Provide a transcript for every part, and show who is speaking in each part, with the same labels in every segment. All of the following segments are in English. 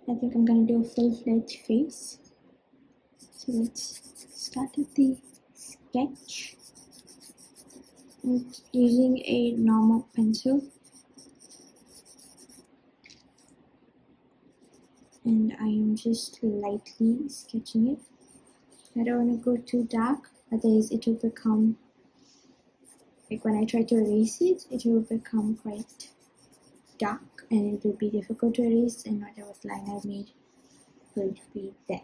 Speaker 1: I think I'm gonna do a full-fledged face. So let's start with the sketch. I'm using a normal pencil. And I am just lightly sketching it. I don't want to go too dark, otherwise it will become, like when I try to erase it, it will become quite dark and it will be difficult to erase, and whatever line I made will be there.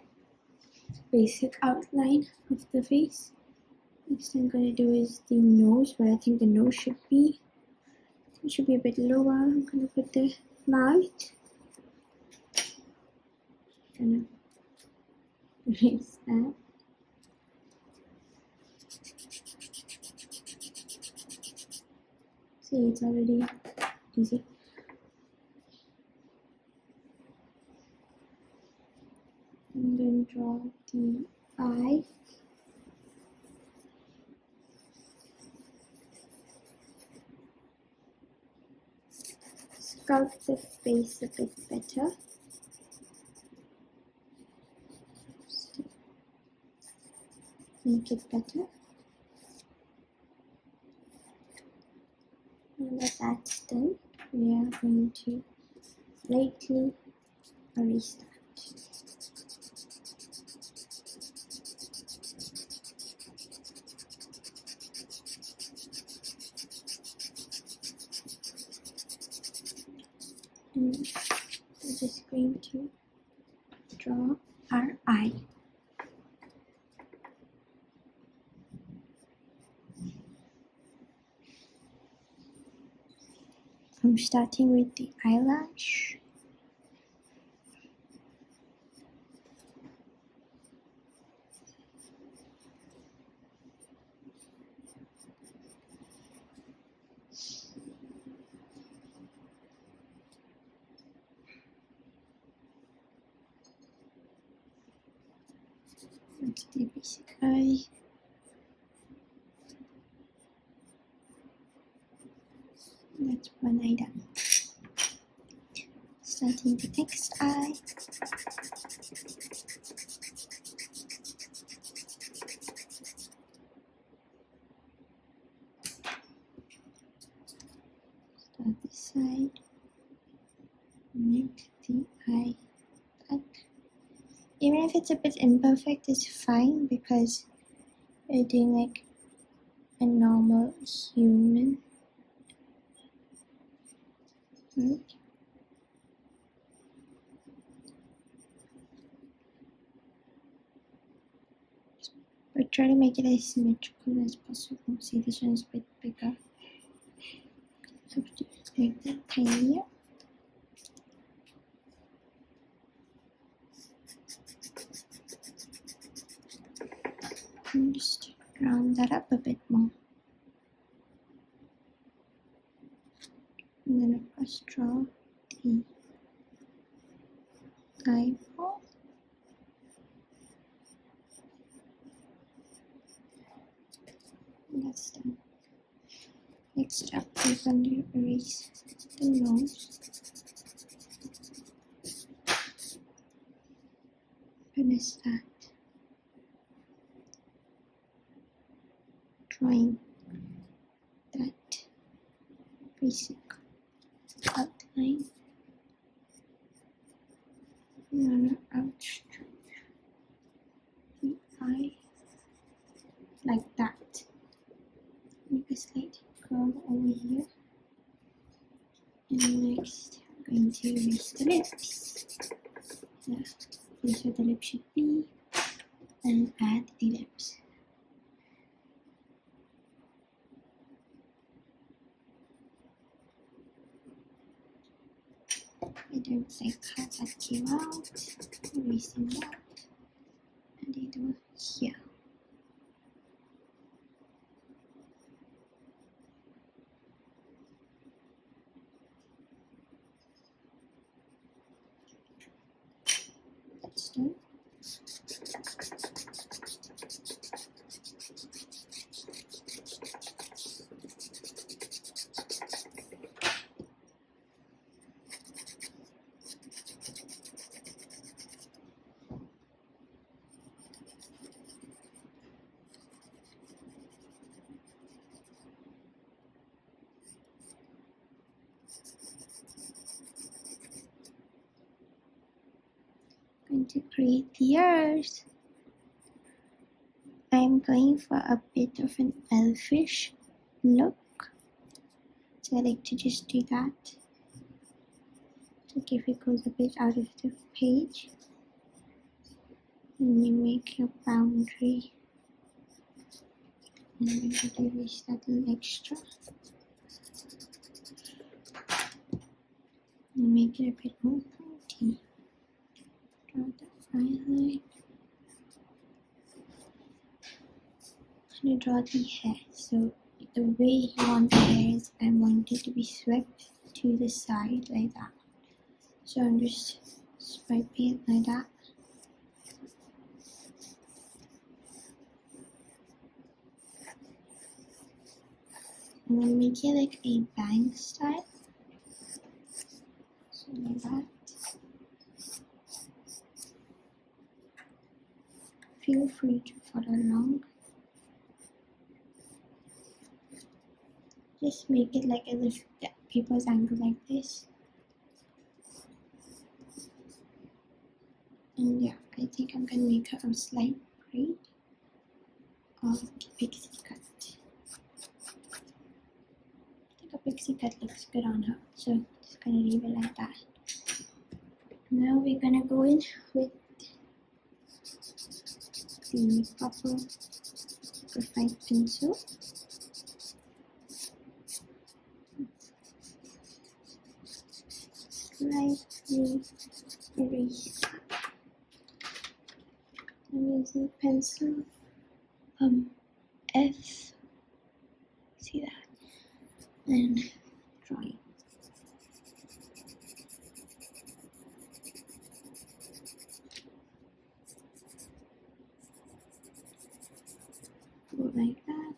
Speaker 1: Basic outline of the face. Next I'm going to do is the nose, where I think the nose should be. It should be a bit lower. I'm going to put the mouth. Gonna erase that. See, it's already easy. And then draw the eye. Sculpt the face a bit better. Make it better. And that that's done, we are going to lightly erase that. And we're just going to draw our eye. I'm starting with the eyelash. That's the basic eye. That's one eye done. Starting the next eye. Start this side. Make the eye black. Even if it's a bit imperfect, it's fine because we're doing like a normal human. Right? But try to make it as symmetrical as possible. See, this one is a bit bigger. So just make that tinier. And just round that up a bit more. And then of course draw the eyeball. And that's done. Next up, we're going to erase the nose. And start drawing that basic outline. I'm gonna outstretch the eye like that. Make a slight curve over here. And next, I'm going to erase the lips. Yeah, here's where the lip should be. And add the lips. I don't like how that came out. Erasing that. And I do here. That's done. going to create the earth. I'm going for a bit of an elfish look. So I like to just do that. So if it goes a bit out of the page, and you make your boundary, and I'm going to erase that little extra. And make it a bit more pointy. Draw the line. I'm going to draw the hair. So the way you want the hair is I want it to be swept to the side like that. So I'm just swiping it like that. I'm going to make it like a bang style. So like that. Feel free to follow along. Just make it like as if the paper's angled like this. And yeah, I think I'm gonna make her a slight braid or pixie cut. I think a pixie cut looks good on her, so I'm just gonna leave it like that. Now we're gonna go in with the purple graphite pencil. Slightly erase. I'm using pencil F. See that? And drawing. Go like that.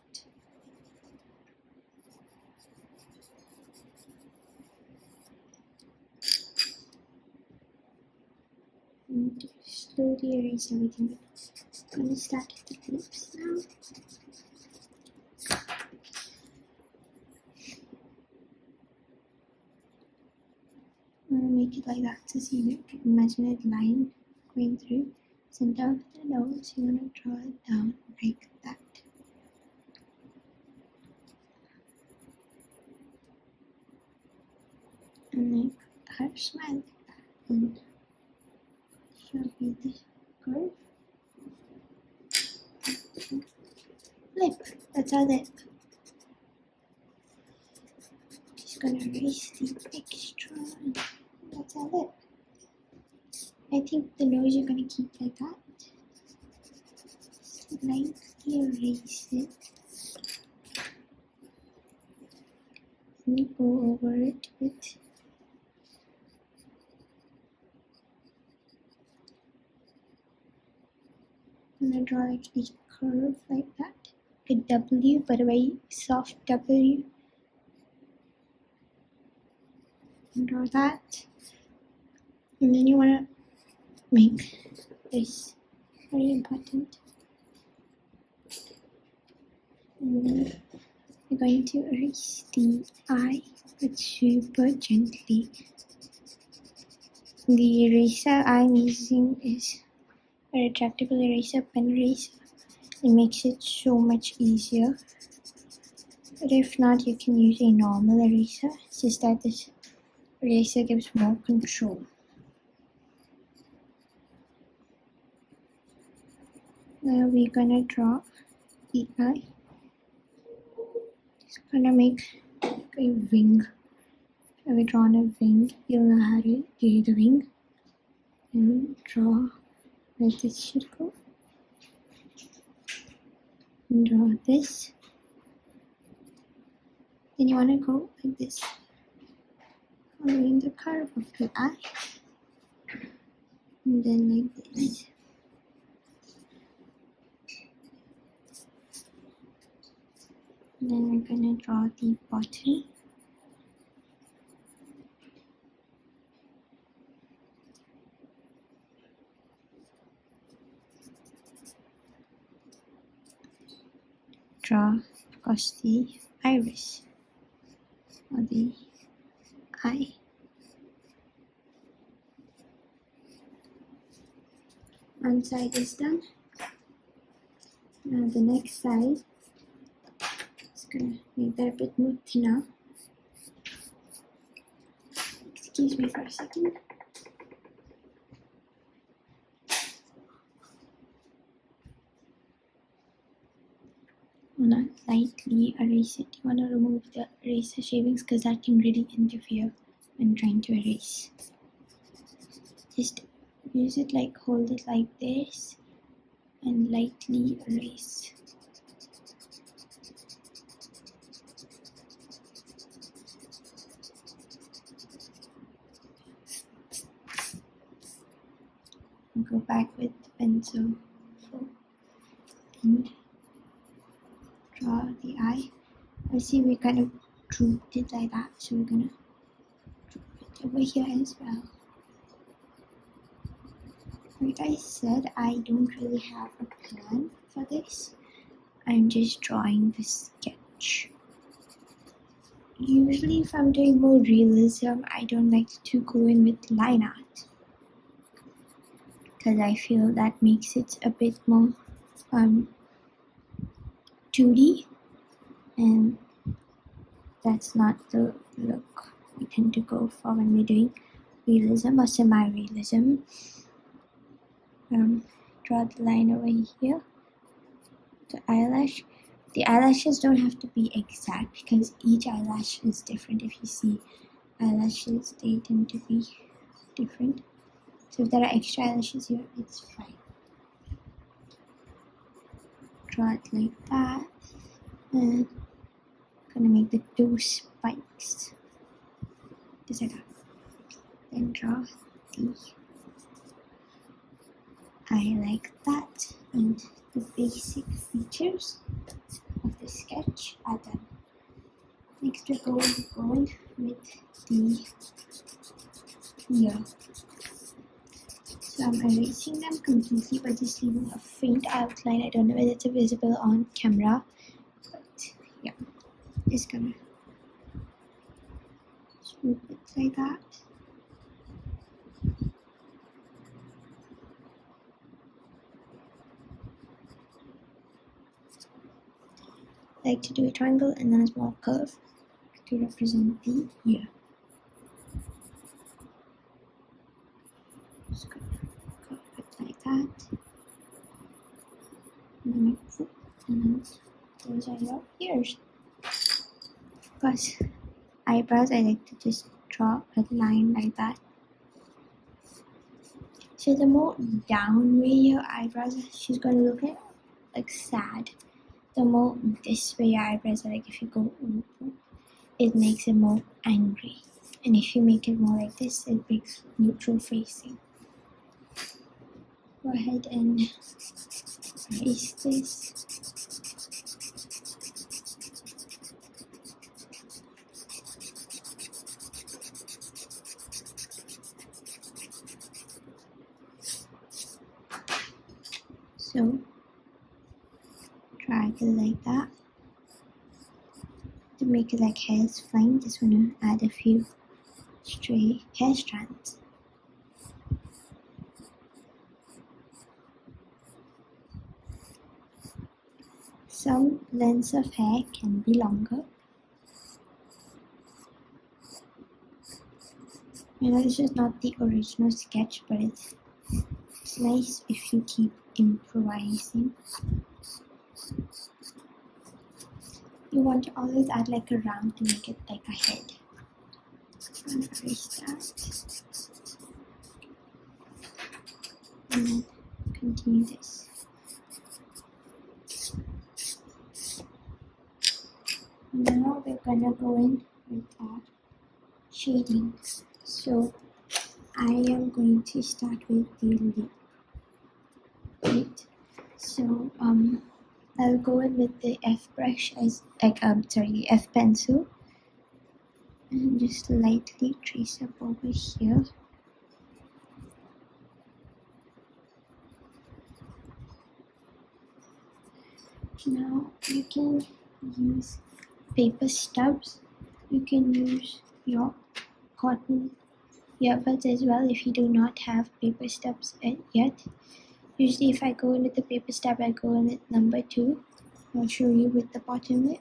Speaker 1: And slowly erase everything. I'm going to start with the lips now. I'm going to make it like that. So see, you can imagine a line going through center of the nose. You want to draw it down like that. And make her smile like that. And show me the curve. Lip. That's our lip. Just gonna erase the extra. That's our lip. I think the nose you're gonna keep like that. Slightly erase it. And go over it with I'm gonna draw like a curve like that. A W, but a very soft W. And draw that. And then you wanna make this very important. And then we're going to erase the eye, but super gently. The eraser I'm using is a retractable eraser, pen eraser. It makes it so much easier. But if not, you can use a normal eraser. It's just that this eraser gives more control. Now we're gonna draw the eye. Just gonna make a wing. Have we drawn a wing? You'll know how to do the wing. And draw where this should go. And draw this. Then you want to go like this, following the curve of the eye. And then like this. And then we're going to draw the bottom. Draw, of course, the iris or the eye. one side is done. Now the next side, just gonna make that a bit more thinner. Excuse me for a second. Wanna lightly erase it. You wanna remove the eraser shavings because that can really interfere when trying to erase. Just use it like, hold it like this and lightly erase. And go back with the pencil and draw the eye. I see we kind of drooped it like that, so we're gonna drop it over here as well. Like I said, I don't really have a plan for this. I'm just drawing the sketch. Usually if I'm doing more realism, I don't like to go in with line art because I feel that makes it a bit more 2D, and that's not the look we tend to go for when we're doing realism or semi-realism. Draw the line over here, the eyelash. The eyelashes don't have to be exact because each eyelash is different. If you see eyelashes, they tend to be different. So if there are extra eyelashes here, it's fine. Draw it like that, and I'm gonna make the 2 spikes just like that. Then draw the eye like that, and the basic features of the sketch are done. Next we're going with the ear. So I'm erasing them completely but just leaving a faint outline. I don't know whether it's visible on camera, but yeah, just gonna swoop it like that. I like to do a triangle and then a small curve to represent the ear. Just gonna curve it like that. And then those are your ears. Of course, eyebrows, I like to just draw a line like that. So the more down way your eyebrows, she's going to look like sad. The more this way your eyebrows are, like if you go it makes it more angry. And if you make it more like this, it makes neutral facing. Go ahead and erase this. So drag it like that. To make it like hairs flying, just want to add a few stray hair strands. Some lengths of hair can be longer. You know, this is not the original sketch, but it's nice if you keep improvising. You want to always add like a round to make it like a head. I'm gonna erase that. And then continue this. Now we're gonna go in with our shading. So I am going to start with the lip. Right. So I'll go in with the F brush the F pencil, and just lightly trace up over here. Now you can use paper stubs. You can use your cotton earbuds as well if you do not have paper stubs yet. Usually if I go in with the paper stub, I go in with number 2. I'll show you with the bottom lip.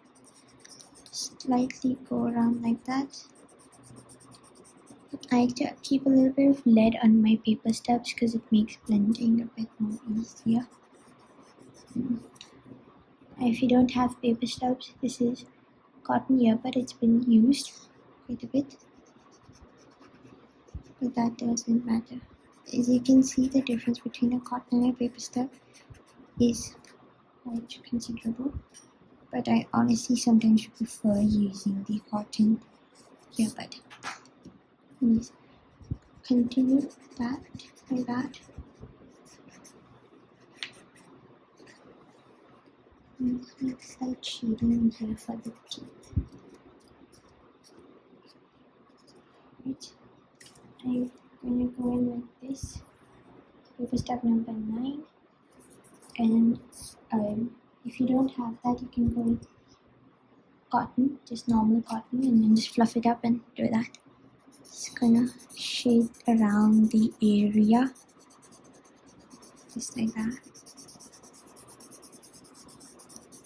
Speaker 1: Slightly go around like that. I like to keep a little bit of lead on my paper stubs because it makes blending a bit more easier. If you don't have paper stubs, this is cotton here, but it's been used quite a bit. But that doesn't matter. As you can see, the difference between a cotton and a paper stub is quite considerable. But I honestly sometimes prefer using the cotton earbud. Please continue that like that. And make slight shading here for the teeth. Right. I'm going to go in with this paper stub number 9. And if you don't have that, you can go with cotton, just normal cotton, and then just fluff it up and do that. Just gonna shade around the area, just like that.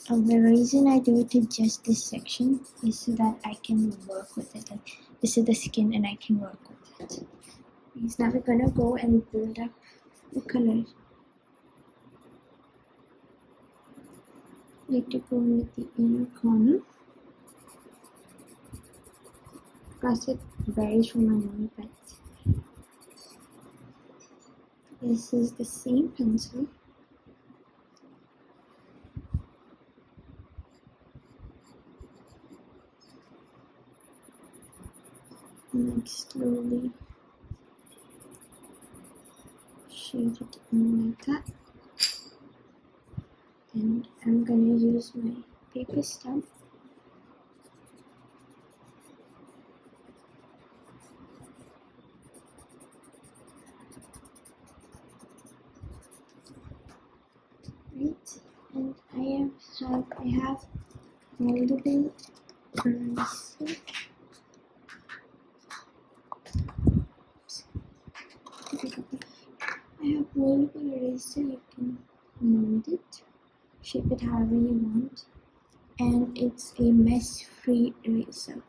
Speaker 1: The reason I do it to just this section is so that I can work with it. Like, this is the skin and I can work with it. Because now we're gonna go and build up the colors. I like to go with the inner corner. Of course, it varies from my own, but this is the same pencil. And like slowly shade it in like that. And I'm gonna use my paper stub. Right, and I have moldable eraser. I have moldable eraser. You can mold it, shape it however you want, and it's a mess-free eraser.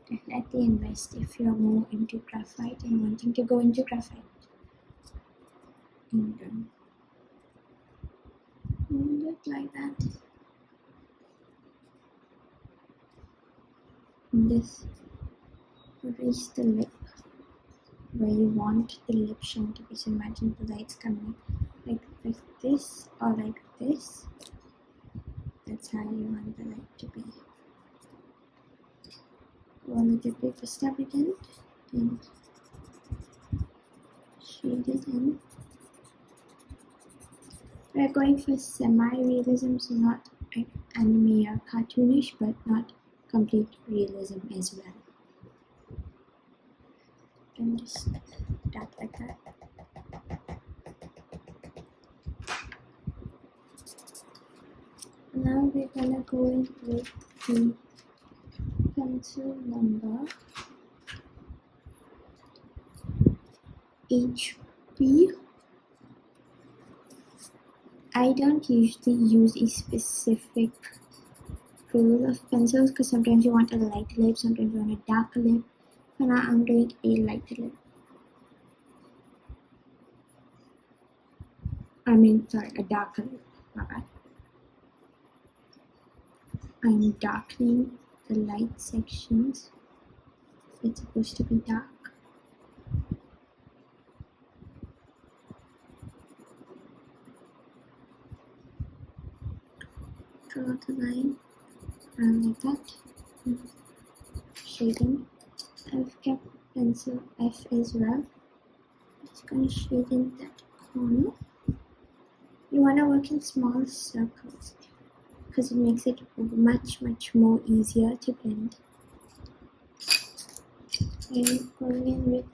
Speaker 1: Definitely invest if you're more into graphite and wanting to go into graphite. And mold it like that. And this erase the lip where you want the lip shine to be. So imagine the lights coming in like this or like this. That's how you want the light to be. Go on with the paper stub again and shade it in. We're going for semi-realism, so not like anime or cartoonish, but not complete realism as well. And just dab like that. Now we're gonna go in with the pencil number HB. I don't usually use a specific roll of pencils because sometimes you want a lighter lip, sometimes you want a darker lip. For now, I'm doing a lighter lip. A darker lip. My bad. I'm darkening the light sections. It's supposed to be dark. Draw the line around like that. Shading. I've kept pencil F as well. Just gonna shade in that corner. You wanna work in small circles because it makes it much more easier to blend. I'm going in with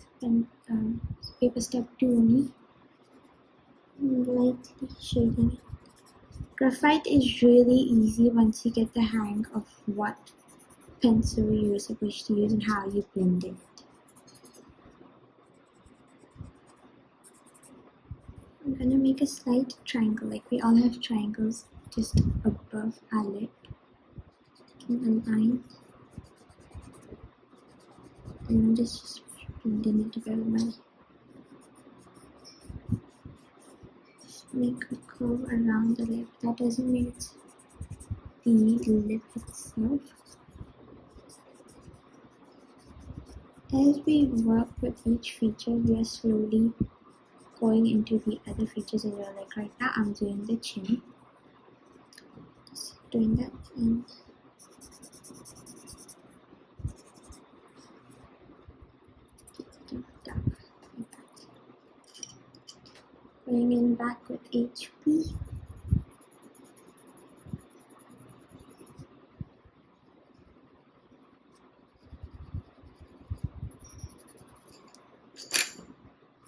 Speaker 1: paper stub 2 only, lightly shading it. Graphite is really easy once you get the hang of what pencil you're supposed to use and how you blend it. I'm gonna make a slight triangle, like we all have triangles just above our lip. Making a line. And I'm just blending it very well. Just make a curve around the lip. That doesn't mean it's the lip itself. As we work with each feature, we are slowly going into the other features as well. Like right now, I'm doing the chin. Just doing that and dark like that. Going in back with HP.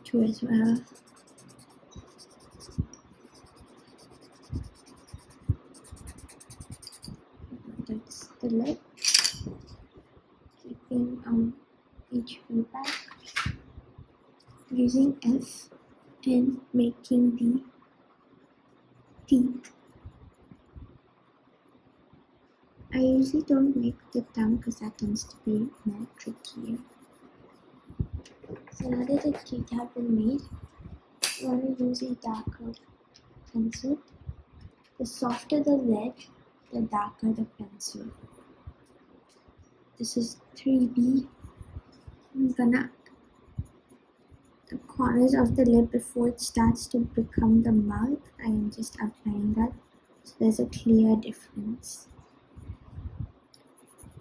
Speaker 1: Two as well. That's the lip. Keeping HP back. Using F and making the teeth. I usually don't make the tongue because that tends to be more trickier. So now that the teeth have been made, you want to use a darker pencil. The softer the lead, the darker the pencil. This is 3B. I'm gonna the corners of the lip before it starts to become the mouth. I am just applying that so there's a clear difference.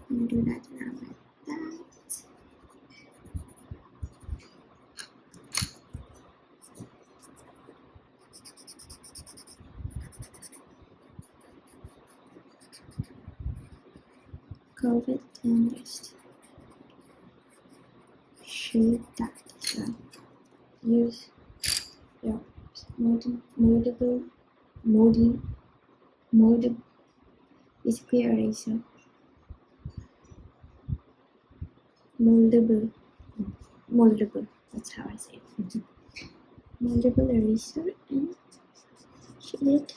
Speaker 1: I'm gonna do that around like that. Curve it and just shape that as well. Use your moldable, basically eraser. Moldable, that's how I say it. Moldable eraser and shade it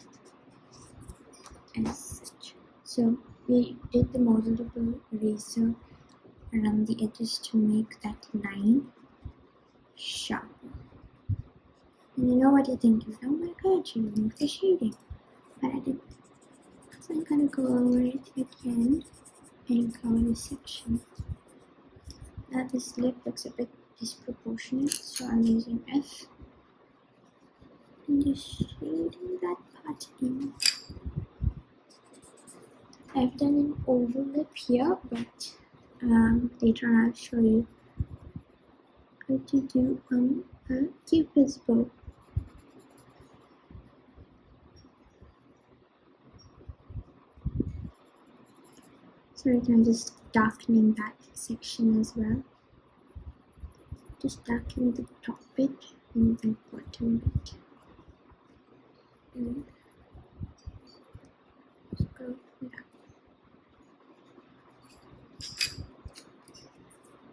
Speaker 1: as such. So we did the moldable eraser around the edges to make that line sharper. And you know what you're thinking, oh my god, you removed the shading. But I didn't. So I'm gonna go over it again and cover this section. Now this lip looks a bit disproportionate, so I'm using F and just shading that part in. I've done an oval lip here, but later on I'll show you how to do a Cupid's bow. So right now I'm just darkening that section as well. Just darken the top bit and the bottom bit. And just go with that.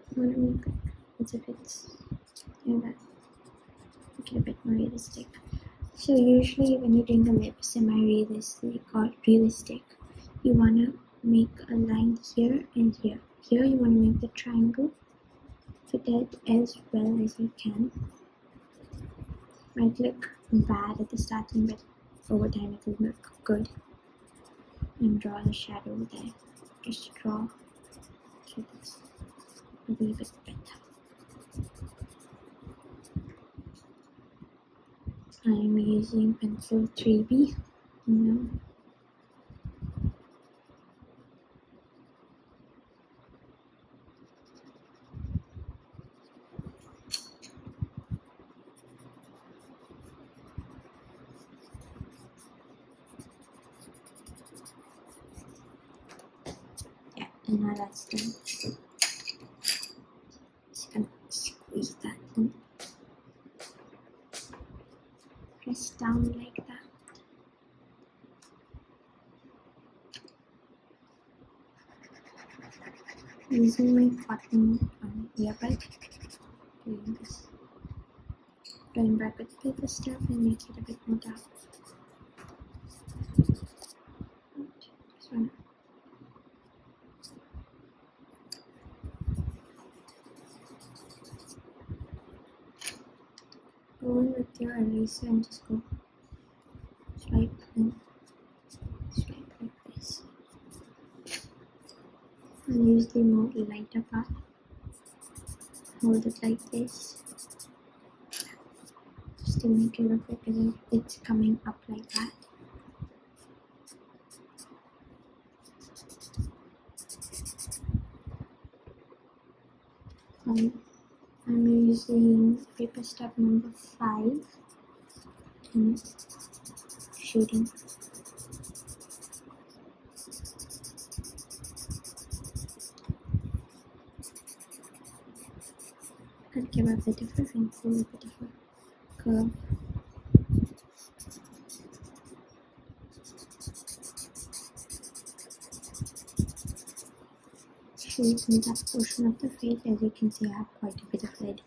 Speaker 1: I want to make it as if it's like that. Make it a bit more realistic. So usually when you're doing a lip semi-realistic or realistic, you want to make a line here and here. Here you want to make the triangle. Fit it as well as you can. Might look bad at the starting, but over time it will look good. And draw the shadow there. Just draw so it's a little bit better. I'm using pencil 3B now. And now that's done. Just gonna squeeze that and press down like that. Using my cotton earbud, doing this. going back with paper stuff and make it a bit more dark. This one. Go in with your eraser and just go swipe and swipe like this. And use the more lighter part. Hold it like this. Just to make it look like it's coming up like that. I'm using paper stub number 5 and shading. I'll give a bit of a wrinkle, a bit of a curve. Shade in that portion of the face. As you can see, I have quite a bit of red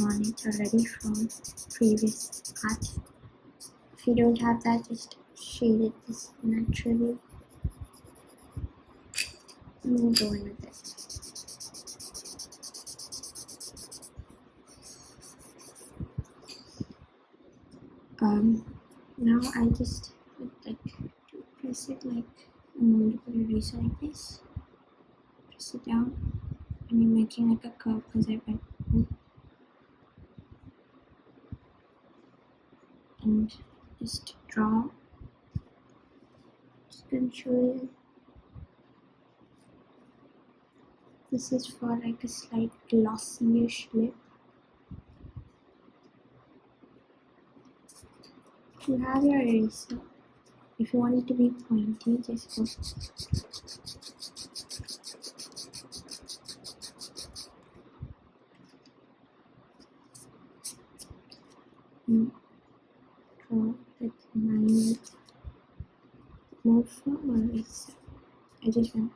Speaker 1: on it already from previous art. If you don't have that, just shade it this naturally. And we'll go in with it. Now I just would like to press it like a moldable eraser like this. Press it down, and you're making like a curve because I went and just draw. Just gonna show you. This is for like a slight glossy-ish lip. You have your eraser. If you want it to be pointy, just go. And draw that line with more from or eraser. I just want.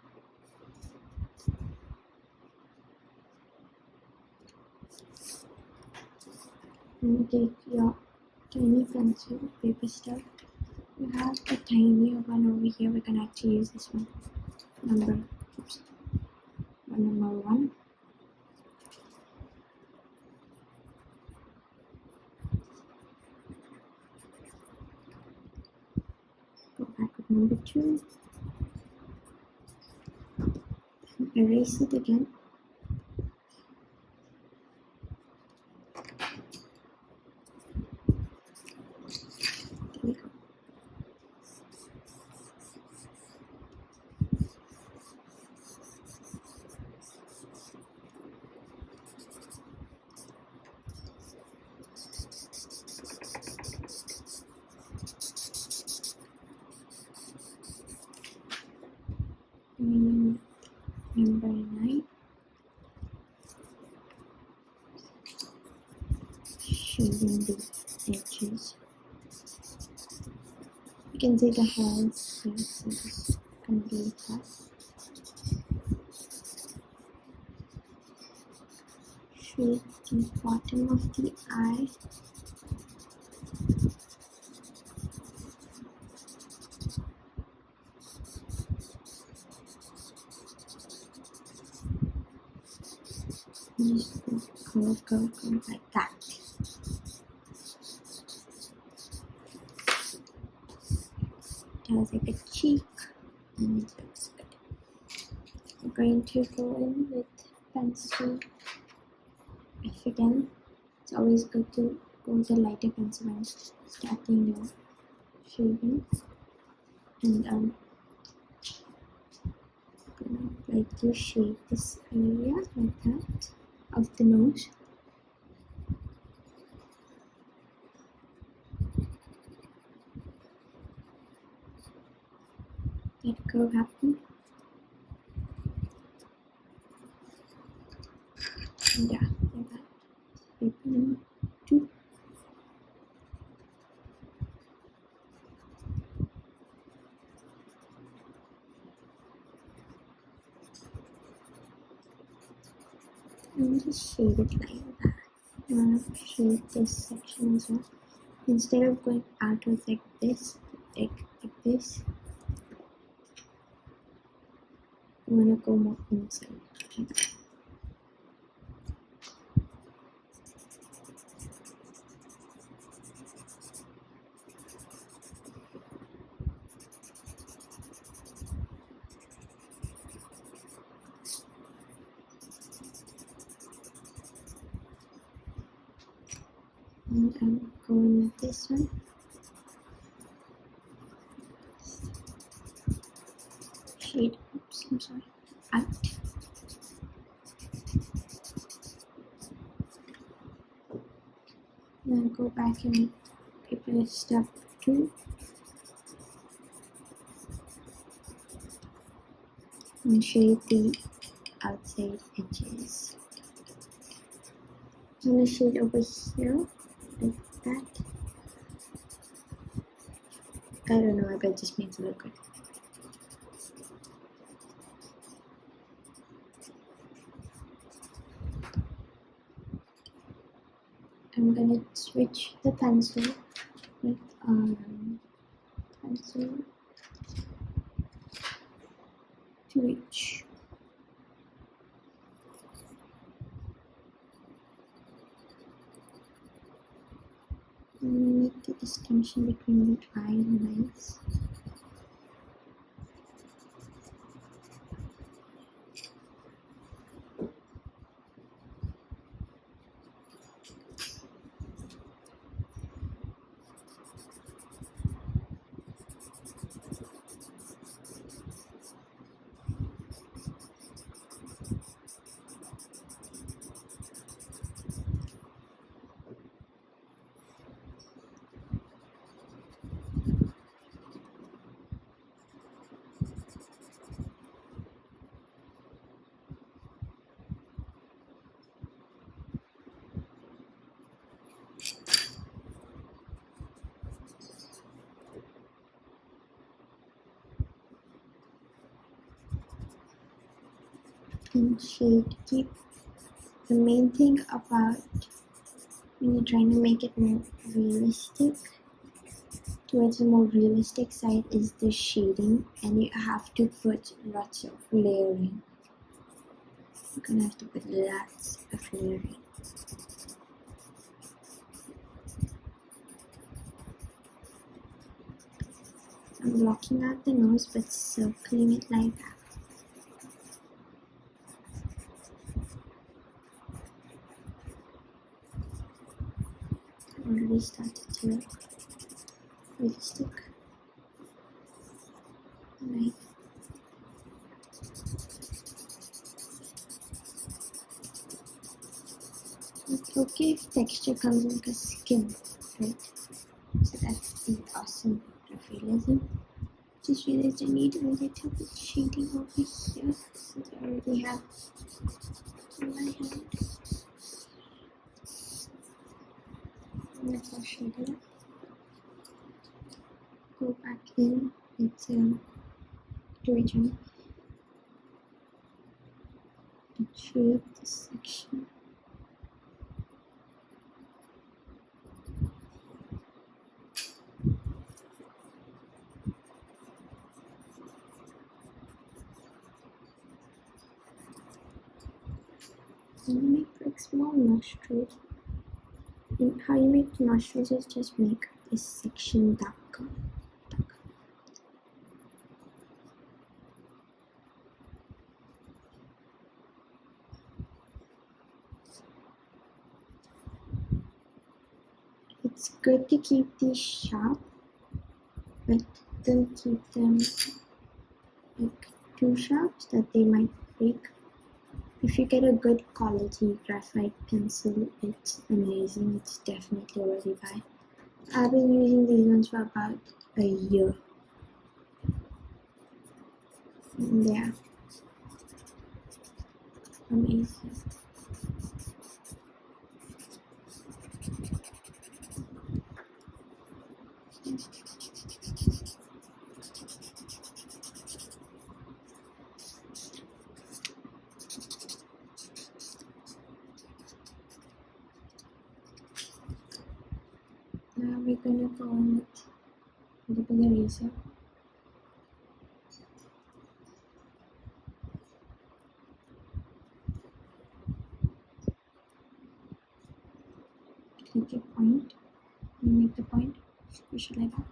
Speaker 1: And take your tiny pencil, paper stuff. You have a tinier one over here. We can actually use this one. Number 1. Go back with number 2. Erase it again. There we go. Number 9. Shading the edges. You can see the hands here, so just gonna do that. Shade the bottom of the eye. Just go like that. It has like a cheek and it looks good. I'm going to go in with pencil F again. It's always good to go with a lighter pencil when starting your shading. And I'm gonna lightly shade this area like that of the nose. Let curve happen. And yeah, like that. Paper number 2. And just shade it like that. I'm going to shade this section as well. Instead of going outwards like this, like this, I'm going to go more inside. And I'm going with this one. Shade, oops, I'm sorry, out. Then go back and prepare step 2. And shade the outside edges. I'm going to shade over here, like that. I don't know, but it just makes it look good. I'm going to switch the pencil with pencil to each. Make the distinction between the eye and eyes. And shade, keep the main thing about when you're trying to make it more realistic, towards the more realistic side, is the shading, and you have to put lots of layering. You're gonna have to put lots of layering. I'm blocking out the nose but circling it like that. Already started to look realistic. Right. It's okay if texture comes like a skin, right? So that's the awesome of realism. Just realized I need a little bit shading over here since I already have in my hand. Let's shade it up. Go back in into the region and shade this section. And make like small nostrils. And how you make the nostrils is just make this section darker. It's good to keep these sharp, but don't keep them like too sharp so that they might break. If you get a good quality graphite pencil, it's amazing. It's definitely worth a buy. I've been using these ones for about a year. And yeah, amazing. Now we're gonna go on with the big eraser. Click a point. You make the point, push it like that.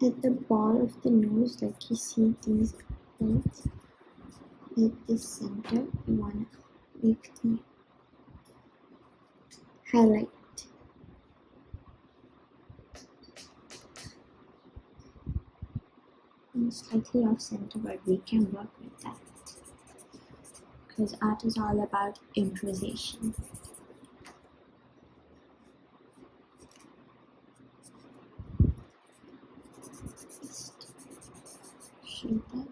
Speaker 1: At the ball of the nose, like you see these points, at the center, you want to make the highlight. And slightly off center, but we can work with that because art is all about improvisation. Shade that.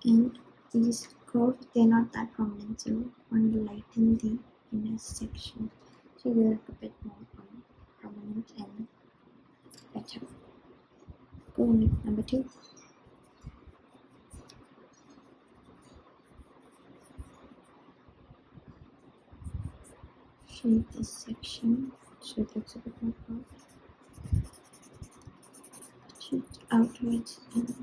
Speaker 1: And these curves, they're not that prominent, so we want to lighten the inner section so they look a bit more prominent and better. Go with number 2. Shade this section so it looks a bit more curved. Shoot outwards and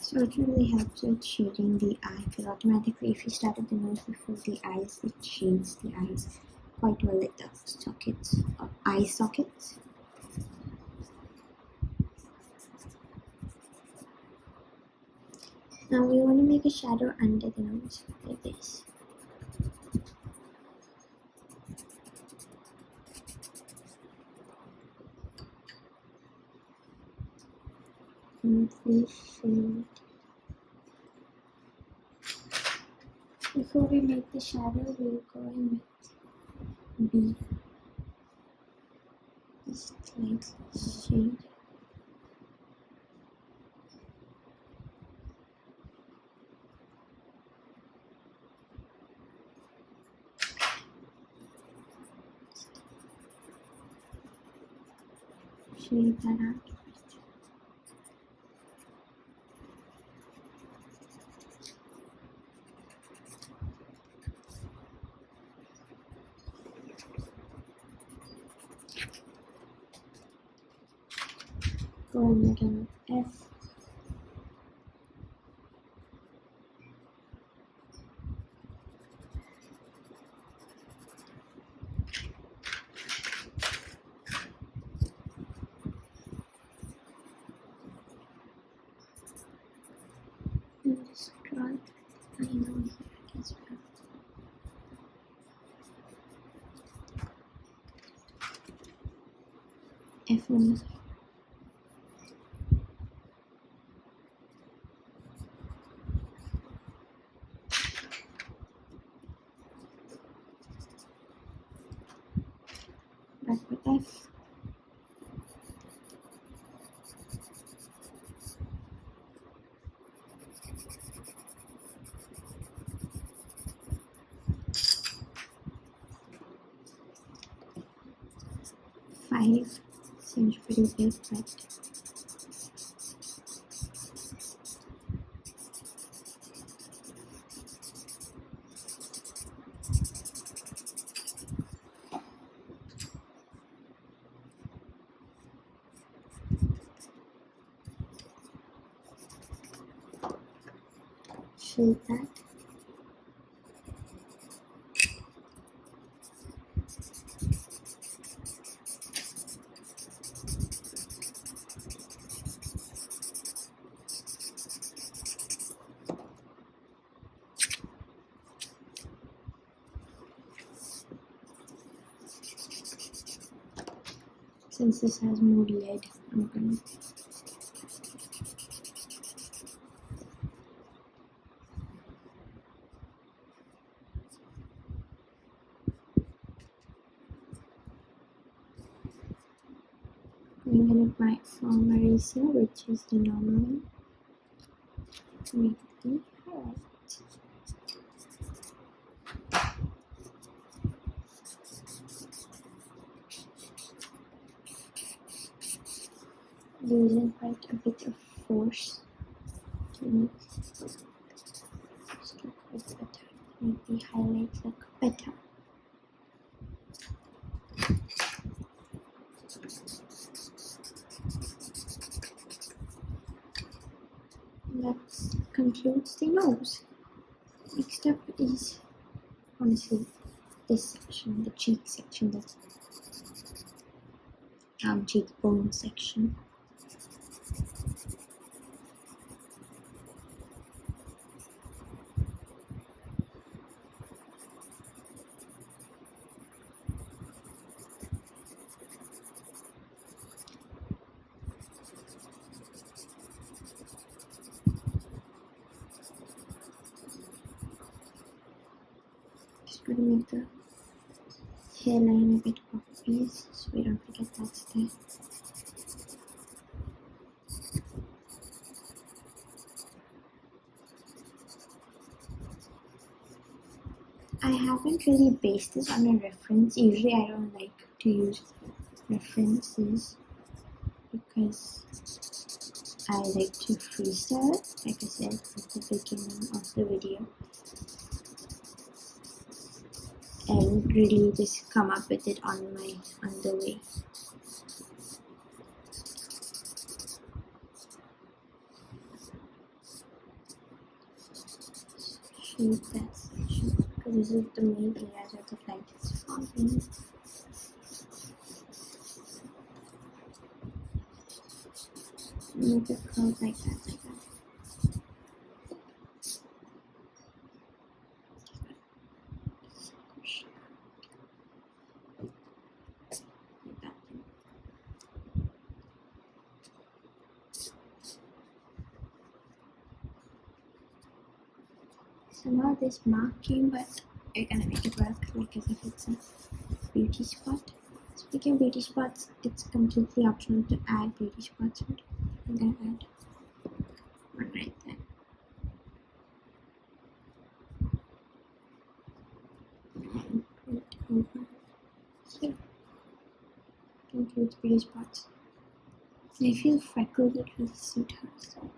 Speaker 1: so it really helps with shading the eye because automatically if you started the nose before the eyes, it shades the eyes quite well, like the sockets or eye sockets. Now we want to make a shadow under the nose like this. And we shade. Before we make the shadow, we'll go in with B. Just like shade. Shade that out. Go in again with F. And just draw it line over here as well. F on the side. Back with F. Five seems pretty big, but shade that. since this has more lead, I'm going in with my foam eraser, which is the normal one, to make the highlight. Using quite a bit of force to make the stroke look better, make the highlight look better. That concludes the nose. Next up is honestly this section, the cheek section, the cheekbone section. Just going to make the hairline a bit obvious so we don't forget that's there. I haven't really based this on a reference. Usually I don't like to use references because I like to freestyle, like I said at the beginning of the video, and really just come up with it on the way. Shade that section because this is the main areas where the light is falling. Make it curve like that, like that. Somehow this mark came, but we're gonna make it work like as if it's a beauty spot. Speaking of beauty spots, it's completely optional to add beauty spots, but I'm gonna add one right there. And put it over here. Includes beauty spots. And I feel freckled would really suit her, so.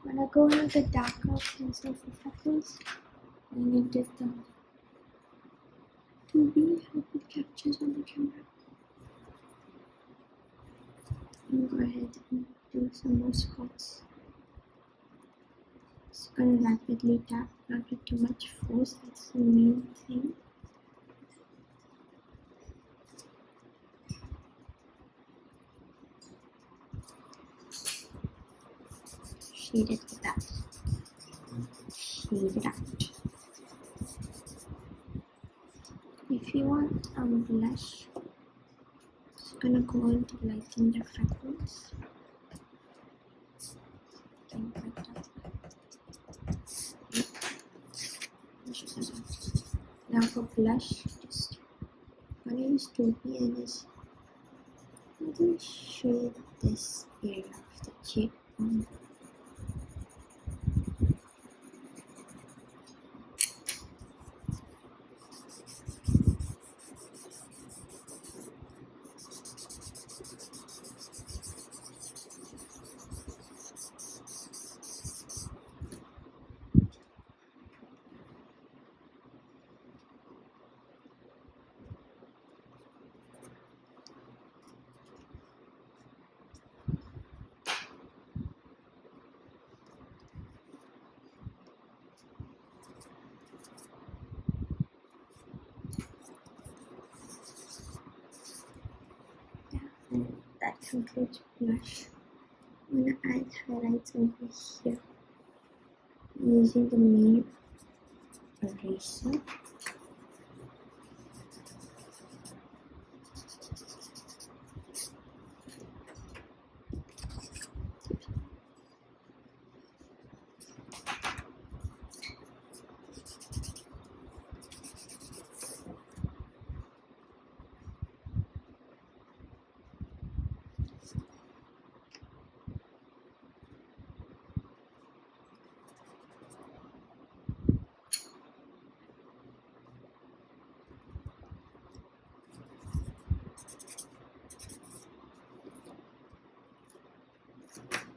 Speaker 1: I'm gonna go in with the darker pencil for freckles, and it did the 2B, hope it captures on the camera. And go ahead and do some more spots. Just gonna rapidly tap, not with too much force, that's the main thing. Shade it with that. Shade it out. If you want blush, just gonna go on to lighten the freckles. Now for blush, just gonna use 2B and just really shade this area of the cheekbone. that concludes blush. I'm going to add highlights over here using the main eraser.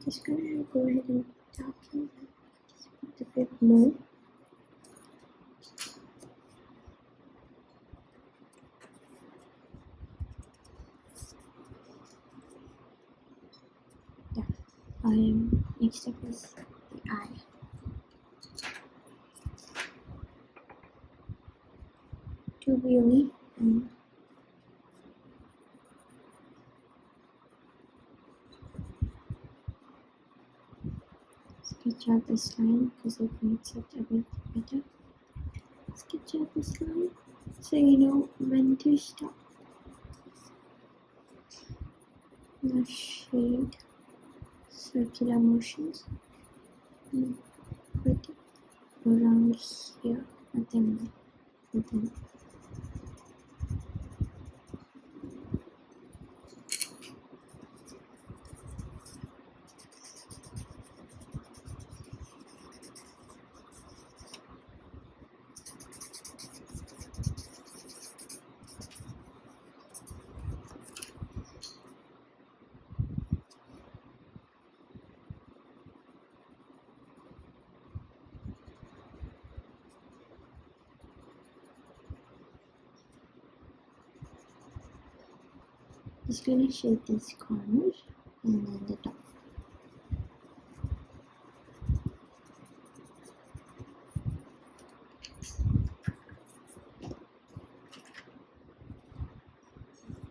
Speaker 1: Just gonna go ahead and darken it a bit more. Yeah, next up is the eye. Too really and sketch out this line because it makes it a bit better. Sketch out this line so you know when to stop. Now shade circular motions and put it around here, nothing more. Just gonna shade these corners and then the top.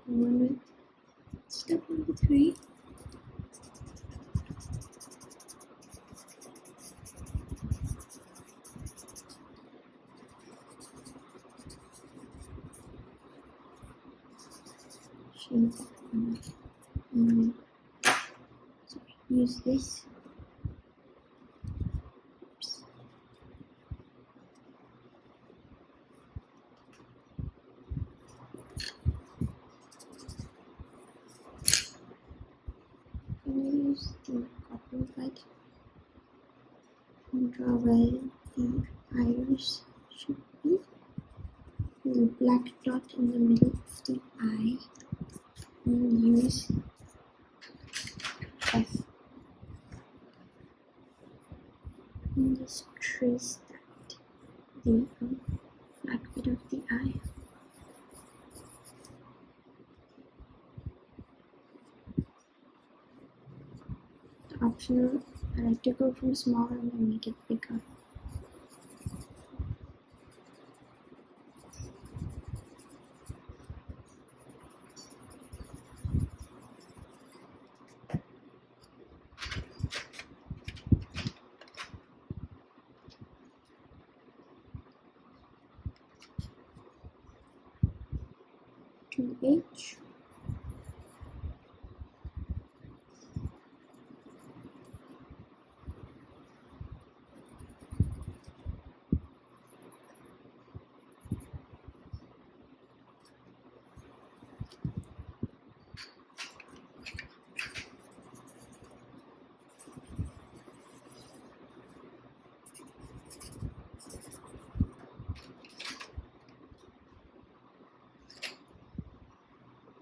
Speaker 1: One with step number 3. Shade that corner. And use this. Oops. I'm going to use the copper light and draw where the iris should be. The black dot in the middle of the eye. And use F. And just trace that, the black bit of the eye. The optional, I like to go from smaller and make it bigger. To H.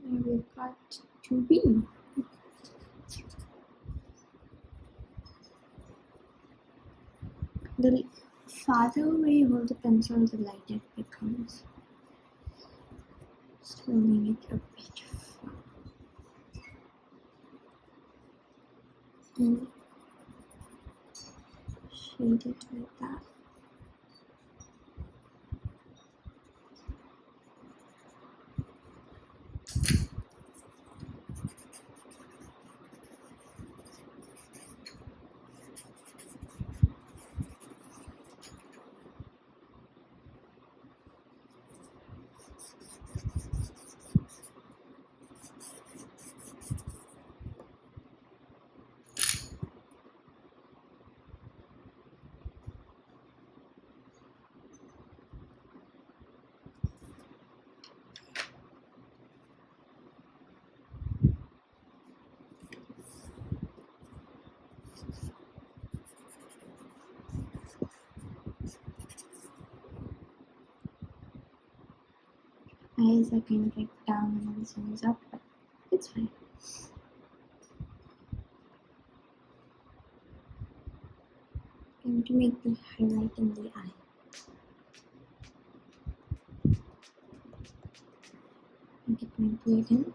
Speaker 1: And we've got 2B. The farther away you hold the pencil, the lighter it becomes. Just holding it a bit far. And shade it like that. eyes are kind of like down and this one is up, but it's fine. I'm going to make the highlight in the eye. Get my blade in.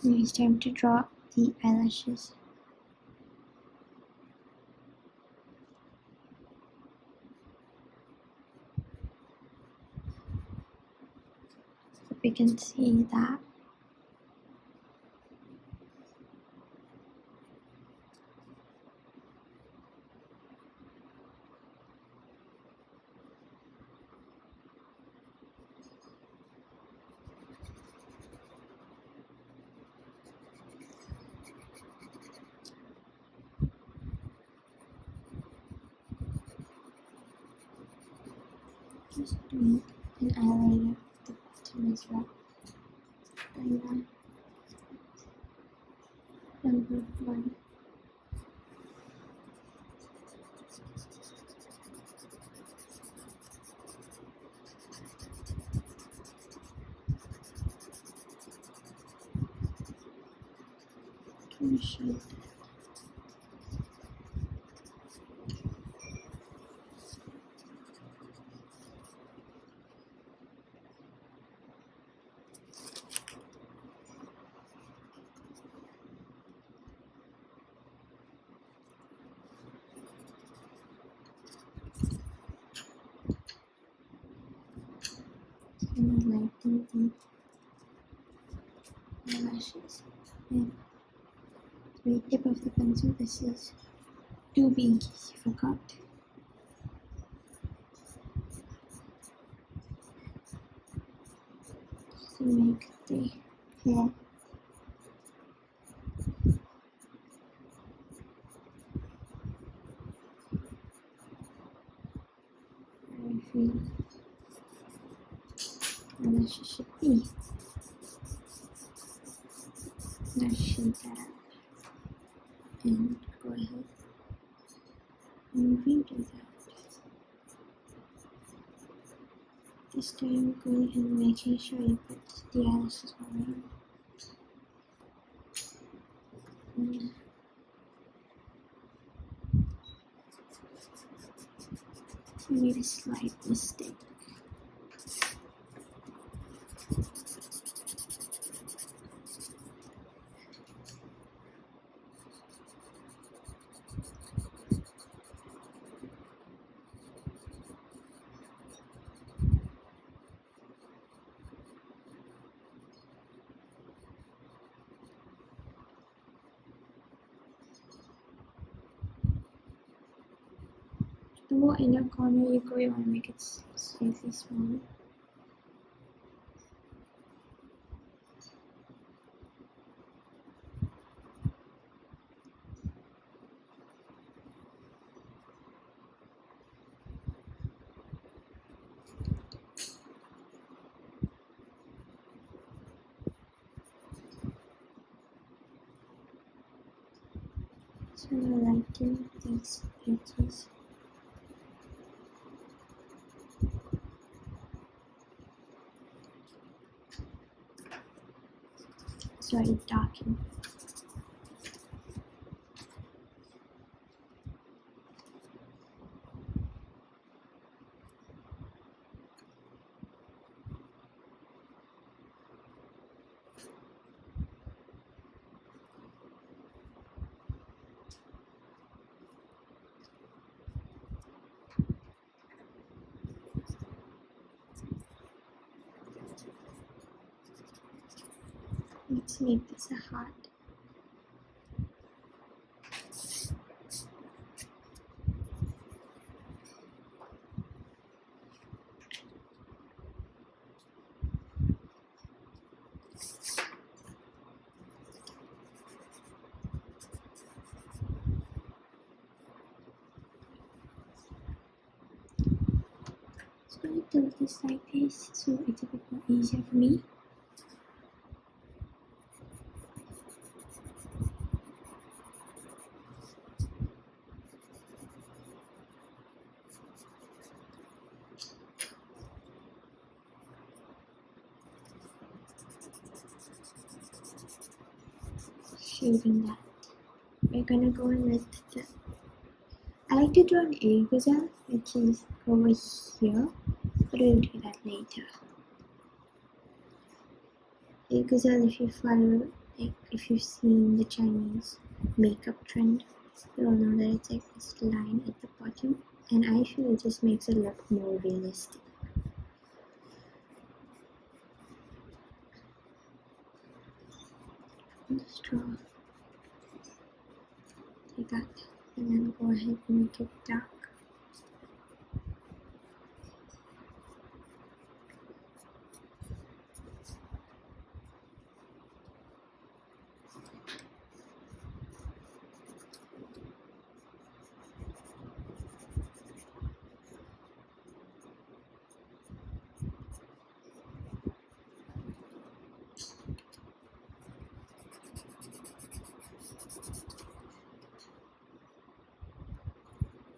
Speaker 1: Now it's time to draw the eyelashes. So we can see that just doing an eyeliner at the bottom as well. Line number 1. Shade. And lighten the eyelashes. And the tip of the pencil, this is too big in case you forgot. To make the hair. I feel eyelashes should be. Now shade that out and go ahead and redo that. This time going ahead and making sure you put the eyelashes on. And I made a slight mistake. The more inner corner you go, you want to make it slightly smaller. So I lighten these edges. Sorry, darken. Let's make this a heart. just going to tilt this like this so it's a bit more easier for me. Shading that. We're gonna go in with the, I like to draw an egg gazelle, which is over here, but we'll do that later. Egg gazelle, if you follow, like if you've seen the Chinese makeup trend, you all know that it's like this line at the bottom, and I feel it just makes it look more realistic. Just draw like that, and then go ahead and make it dark.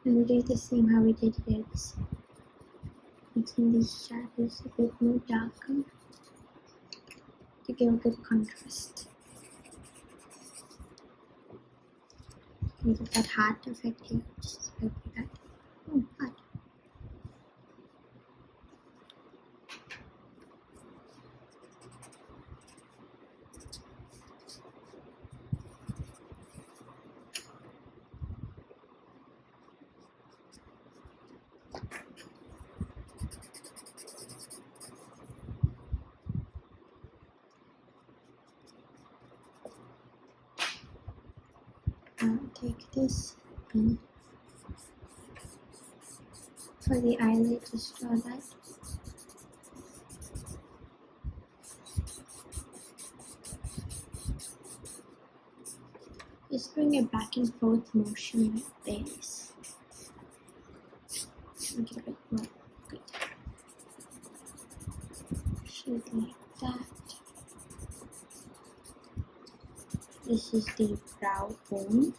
Speaker 1: And we'll do the same how we did this, making these shadows a bit more darker to give a good contrast. And give that heart effect here, just like that. Oh, heart. Take this and for the eyelid, just draw that. Just bring a back and forth motion like this. Make it a bit more good. Shade like that. This is the brow bone.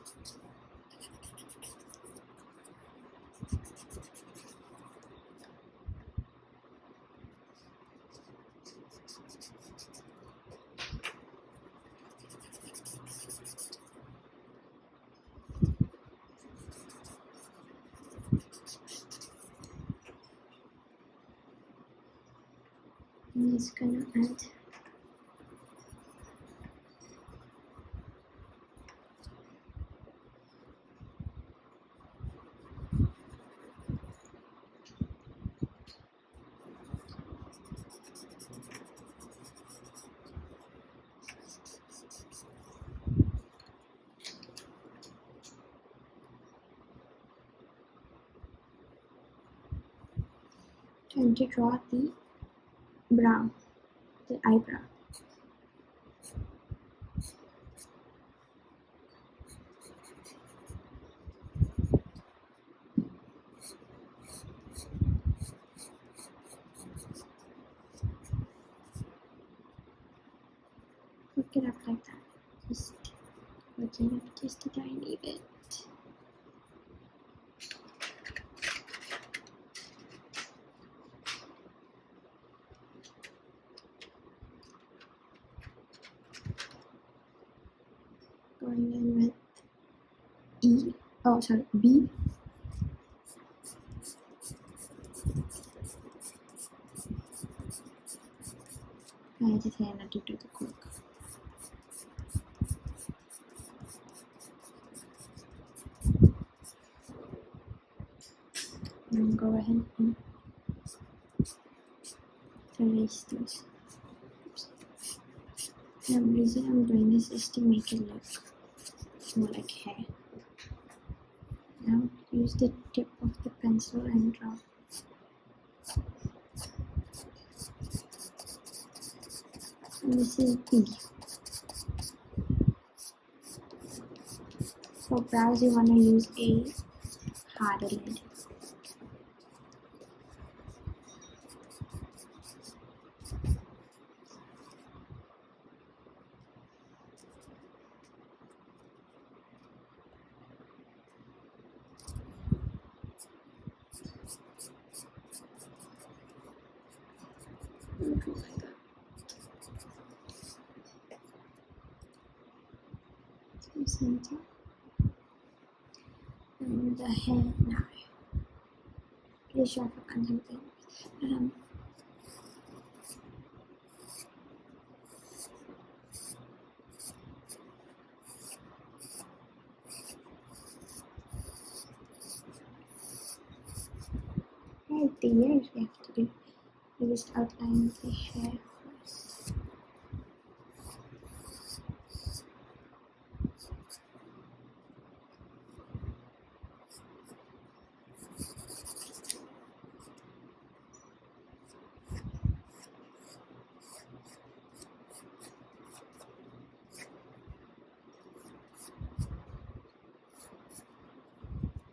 Speaker 1: I'm just gonna add trying to draw the brow, the eyebrow. Hook it up like that. Just hook it up just a tiny bit. Going in with B. I just had not to do the quick. And go ahead and erase those. The reason I'm doing this is to make it look more like hair. Now use the tip of the pencil and draw. And this is B. For brows, you want to use a harder lid. center. And the hair now. Pretty sure I forgot something. Right, the ears we have to do. We just outline the hair first.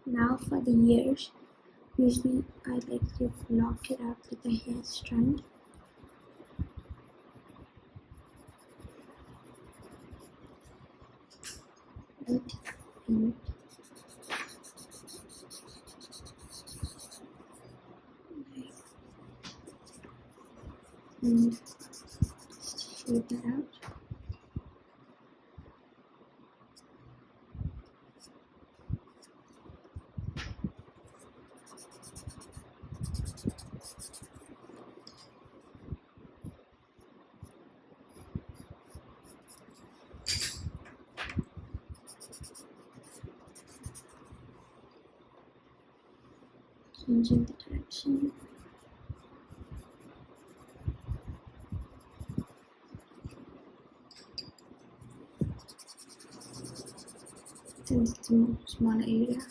Speaker 1: Now for the ears, usually I like to block it out with a hair strand. Right, and just shape that out. Changing the direction. Since it's a smaller area.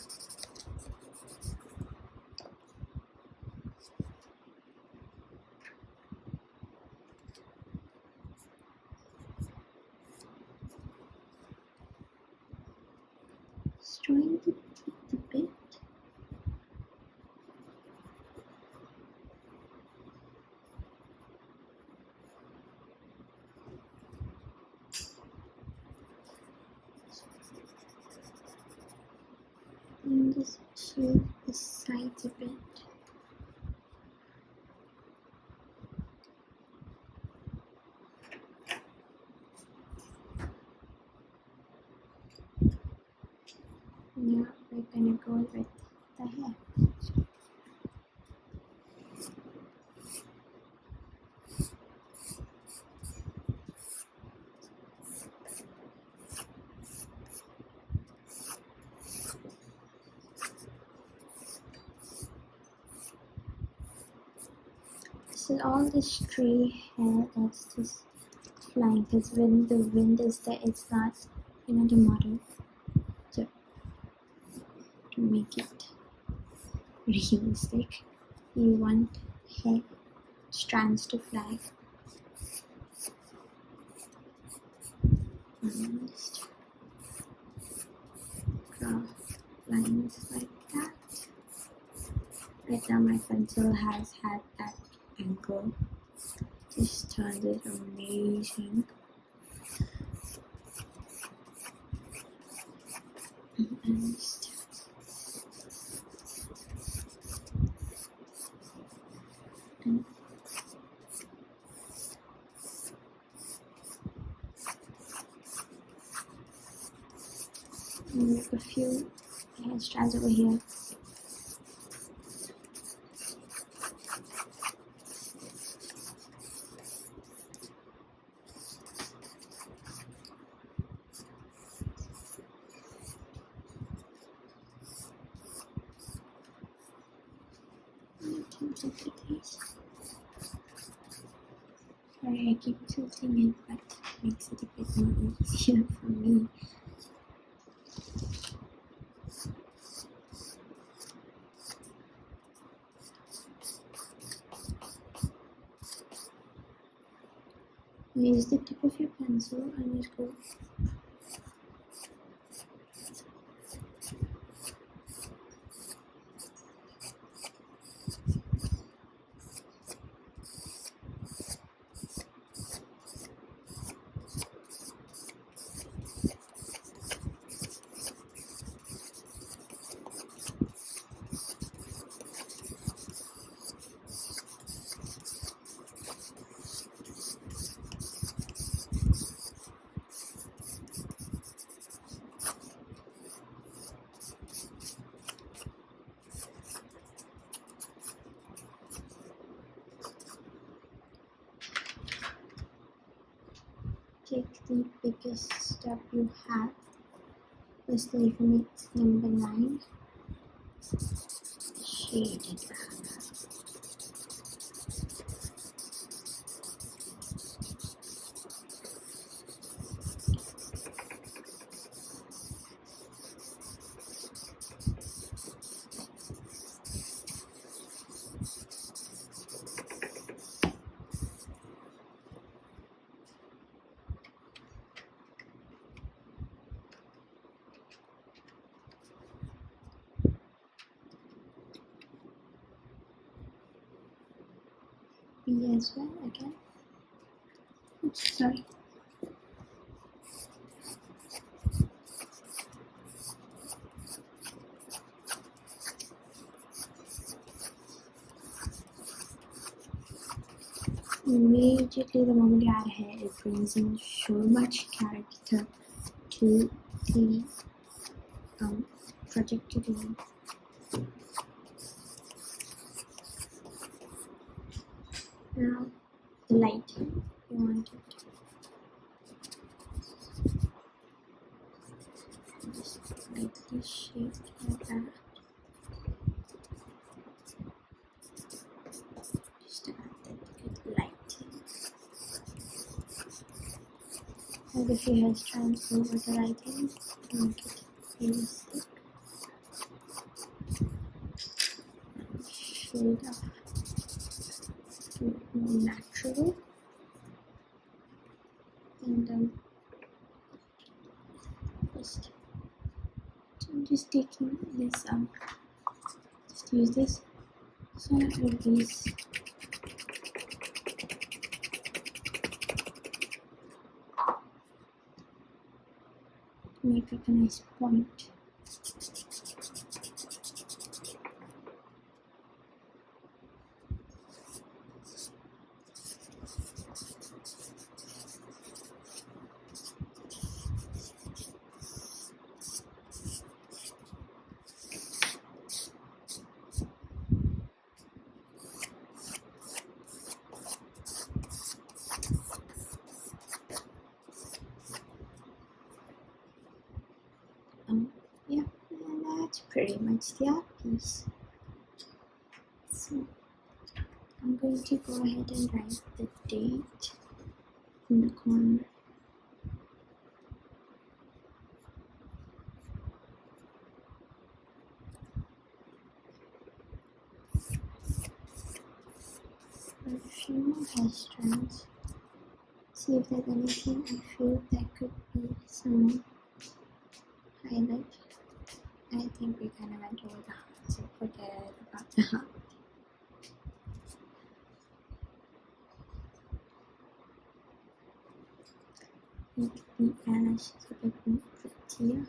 Speaker 1: Just drawing the teeth a bit. And just shape the sides a bit. Now we're gonna go with the hair. This is all the stray hair that's just flying, because when the wind is there, it's not, the model. So to make it realistic, you want hair strands to fly. And just draw lines like that. Right now my pencil has had that angle. Just turned it amazing. And just make a few hair strands over here. Sorry, I keep tilting it, but it makes it a bit more easier for me. Use the tip of your pencil and just go. the biggest step you have. Let's say for me it's number 9. Shaded back. B as well again. Oops, sorry. Immediately the moment you add hair, it brings in so much character to the project you're doing. Now the lighting, you want it just slightly shaped like that. Just to add that good lighting. And if your hair strands over the lighting, make it realistic. Shade up to more natural. And I'm just taking this just use this so I release to make up a nice point. Yeah, and that's pretty much the art piece. So I'm going to go ahead and write the date in the corner. A few more hair strands. See if there's anything I feel that could be some highlight. I think we kind of went over the heart, so forget about the heart. Make the eyelashes a bit more prettier.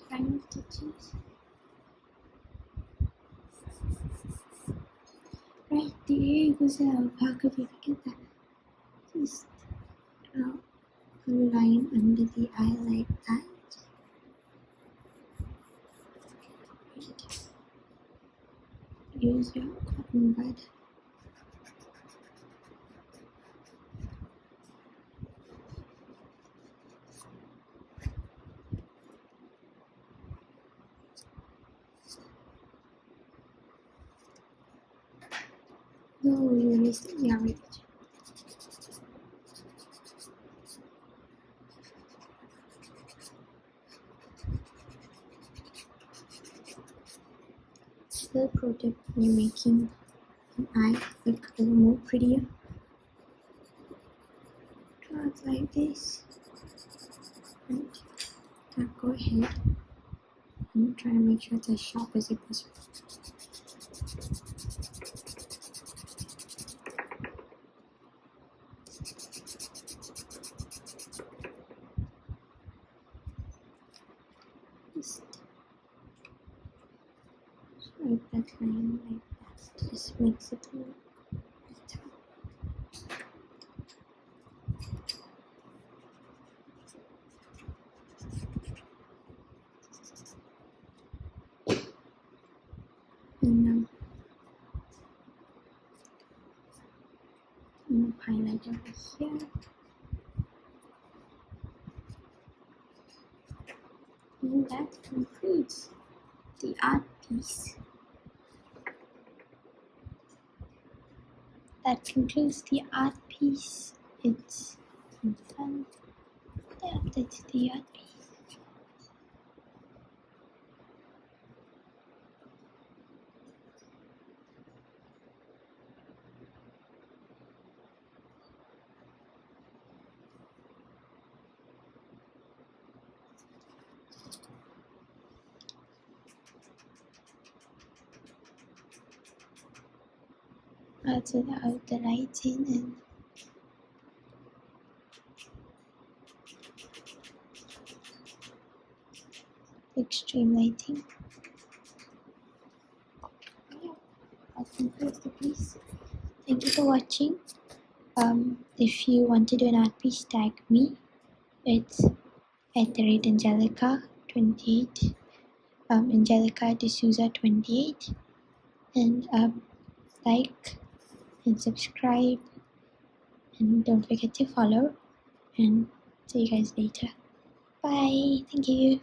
Speaker 1: Final stitches. Right, the egg goes out. How could we forget that? Just draw a line under the eye like that. Use your cotton bud. No, you missed it. Yeah, wait. The pro tip when you're making an eye look a little more prettier. Draw it like this. And now go ahead and try to make sure it's as sharp as it possible. Just swipe that line like that. Just makes it look better. And over here. And that concludes the art piece. It's done. I updated the art piece. Add out the lighting and extreme lighting. Yeah, that concludes the piece. Thank you for watching. If you want to do an art piece, tag me. It's @Angelica28. Angelica D'Souza 28. And like and subscribe, and don't forget to follow, and see you guys later. Bye. Thank you.